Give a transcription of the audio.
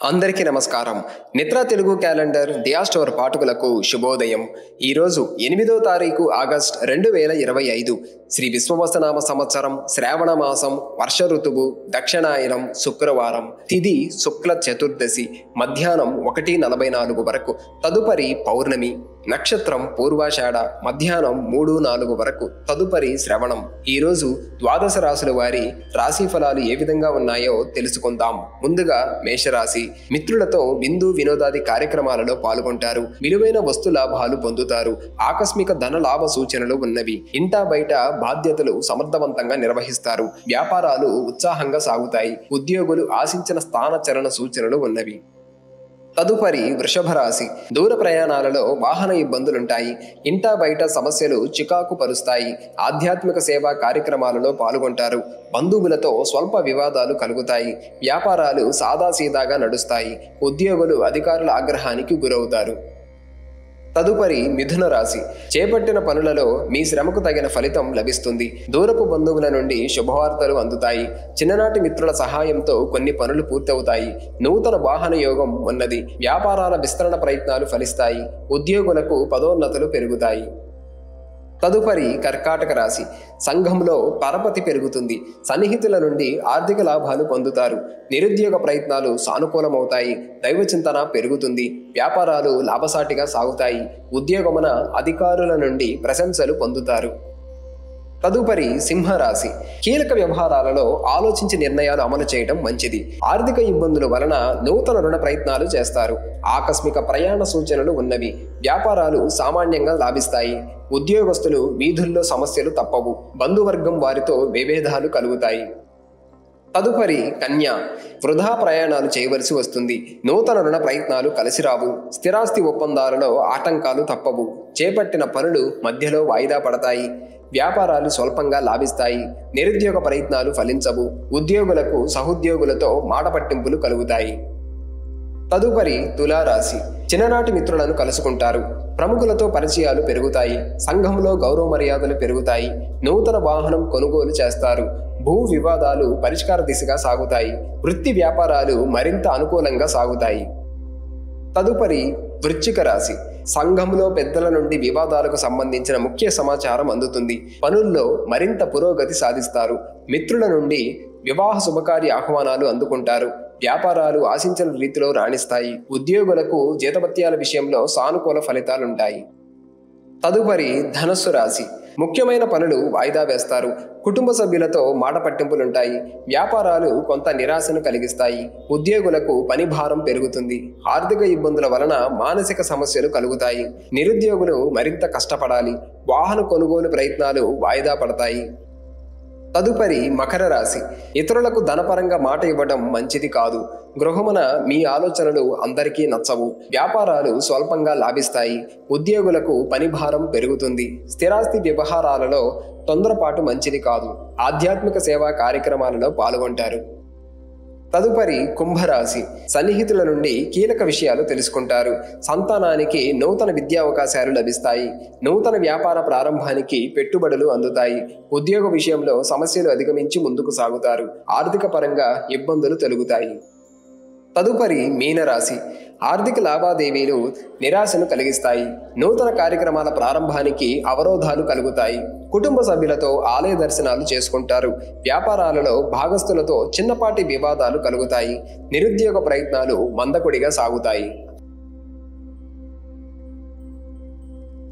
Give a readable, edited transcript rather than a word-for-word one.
అందరికీ నమస్కారం. నిత్రా తెలుగు క్యాలెండర్ దియా స్టోర్ పాఠకులకు శుభోదయం. ఈరోజు 8వ తారీఖు ఆగస్ట్ 2025 శ్రీ విశ్వవసనామ సంవత్సరం శ్రావణ మాసం వర్ష ఋతువు దక్షిణాయనం శుక్రవారం. తిథి శుక్ల చతుర్దశి మధ్యాహ్నం 1:44 వరకు. తదుపరి పౌర్ణమి. నక్షత్రం పూర్వాషాఢ మధ్యాహ్నం 3:04 వరకు. తదుపరి శ్రవణం. ఈరోజు ద్వాదశ రాశుల వారి రాశి ఫలాలు ఏ విధంగా ఉన్నాయో తెలుసుకుందాం. ముందుగా మేషరాశి. మిత్రులతో విందు వినోదాది కార్యక్రమాలలో పాల్గొంటారు. విలువైన వస్తు లాభాలు పొందుతారు. ఆకస్మిక ధన లాభ సూచనలు ఉన్నవి. ఇంటా బయట బాధ్యతలు సమర్థవంతంగా నిర్వహిస్తారు. వ్యాపారాలు ఉత్సాహంగా సాగుతాయి. ఉద్యోగులు ఆశించిన స్థానచలన సూచనలు ఉన్నవి. తదుపరి వృషభ రాశి. దూర ప్రయాణాలలో వాహన ఇబ్బందులుంటాయి. ఇంటా బయట సమస్యలు చికాకు పరుస్తాయి. ఆధ్యాత్మిక సేవా కార్యక్రమాలలో పాల్గొంటారు. బంధువులతో స్వల్ప వివాదాలు కలుగుతాయి. వ్యాపారాలు సాదాసీదాగా నడుస్తాయి. ఉద్యోగులు అధికారుల ఆగ్రహానికి గురవుతారు. తదుపరి మిథున రాశి. చేపట్టిన పనులలో మీ శ్రమకు తగిన ఫలితం లభిస్తుంది. దూరపు బంధువుల నుండి శుభవార్తలు అందుతాయి. చిన్ననాటి మిత్రుల సహాయంతో కొన్ని పనులు పూర్తవుతాయి. నూతన వాహన యోగం ఉన్నది. వ్యాపారాల విస్తరణ ప్రయత్నాలు ఫలిస్తాయి. ఉద్యోగులకు పదోన్నతులు పెరుగుతాయి. తదుపరి కర్కాటక రాశి. సంఘంలో పరపతి పెరుగుతుంది. సన్నిహితుల నుండి ఆర్థిక లాభాలు పొందుతారు. నిరుద్యోగ ప్రయత్నాలు సానుకూలమవుతాయి. దైవచింతన పెరుగుతుంది. వ్యాపారాలు లాభసాటిగా సాగుతాయి. ఉద్యోగమున అధికారుల నుండి ప్రశంసలు పొందుతారు. తదుపరి సింహరాశి. కీలక వ్యవహారాలలో ఆలోచించి నిర్ణయాలు అమలు చేయడం మంచిది. ఆర్థిక ఇబ్బందుల వలన నూతన రుణ ప్రయత్నాలు చేస్తారు. ఆకస్మిక ప్రయాణ సూచనలు ఉన్నవి. వ్యాపారాలు సామాన్యంగా లాభిస్తాయి. ఉద్యోగస్తులు వీధుల్లో సమస్యలు తప్పవు. బంధువర్గం వారితో విభేదాలు కలుగుతాయి. తదుపరి కన్య. వృధా ప్రయాణాలు చేయవలసి వస్తుంది. నూతన రుణ ప్రయత్నాలు కలిసిరావు. స్థిరాస్తి ఒప్పందాలలో ఆటంకాలు తప్పవు. చేపట్టిన పనులు మధ్యలో వాయిదా పడతాయి. వ్యాపారాలు స్వల్పంగా లాభిస్తాయి. నిరుద్యోగ ప్రయత్నాలు ఫలించవు. ఉద్యోగులకు సహోద్యోగులతో మాట పట్టింపులు కలుగుతాయి. తదుపరి తులారాశి. చిన్ననాటి మిత్రులను కలుసుకుంటారు. ప్రముఖులతో పరిచయాలు పెరుగుతాయి. సంఘంలో గౌరవ మర్యాదలు పెరుగుతాయి. నూతన వాహనం కొనుగోలు చేస్తారు. భూ వివాదాలు పరిష్కార దిశగా సాగుతాయి. వృత్తి వ్యాపారాలు మరింత అనుకూలంగా సాగుతాయి. తదుపరి వృశ్చిక రాశి. సంఘంలో పెద్దల నుండి వివాదాలకు సంబంధించిన ముఖ్య సమాచారం అందుతుంది. పనుల్లో మరింత పురోగతి సాధిస్తారు. మిత్రుల నుండి వివాహ శుభకార్య ఆహ్వానాలు అందుకుంటారు. వ్యాపారాలు ఆశించిన రీతిలో రాణిస్తాయి. ఉద్యోగులకు జీతభత్యాల విషయంలో సానుకూల ఫలితాలుంటాయి. తదుపరి ధనస్సు రాశి. ముఖ్యమైన పనులు వాయిదా వేస్తారు. కుటుంబ సభ్యులతో మాట పట్టింపులుంటాయి. వ్యాపారాలు కొంత నిరాశను కలిగిస్తాయి. ఉద్యోగులకు పని భారం పెరుగుతుంది. ఆర్థిక ఇబ్బందుల వలన మానసిక సమస్యలు కలుగుతాయి. నిరుద్యోగులు మరింత కష్టపడాలి. వాహన కొనుగోలు ప్రయత్నాలు వాయిదా పడతాయి. తదుపరి మకర రాశి. ఇతరులకు ధనపరంగా మాట ఇవ్వడం మంచిది కాదు. గృహమున మీ ఆలోచనలు అందరికీ నచ్చవు. వ్యాపారాలు స్వల్పంగా లాభిస్తాయి. ఉద్యోగులకు పని భారం పెరుగుతుంది. స్థిరాస్తి వ్యవహారాలలో తొందరపాటు మంచిది కాదు. ఆధ్యాత్మిక సేవా కార్యక్రమాలలో పాల్గొంటారు. తదుపరి కుంభరాశి. సన్నిహితుల నుండి కీలక విషయాలు తెలుసుకుంటారు. సంతానానికి నూతన విద్యా అవకాశాలు లభిస్తాయి. నూతన వ్యాపార ప్రారంభానికి పెట్టుబడులు అందుతాయి. ఉద్యోగ విషయంలో సమస్యలు అధిగమించి ముందుకు సాగుతారు. ఆర్థిక పరంగా ఇబ్బందులు తొలగుతాయి. తదుపరి మీనరాశి. ఆర్థిక లావాదేవీలు నిరాశను కలిగిస్తాయి. నూతన కార్యక్రమాల ప్రారంభానికి అవరోధాలు కలుగుతాయి. కుటుంబ సభ్యులతో ఆలయ దర్శనాలు చేసుకుంటారు. వ్యాపారాలలో భాగస్తులతో చిన్నపాటి వివాదాలు కలుగుతాయి. నిరుద్యోగ ప్రయత్నాలు మందకొడిగా సాగుతాయి.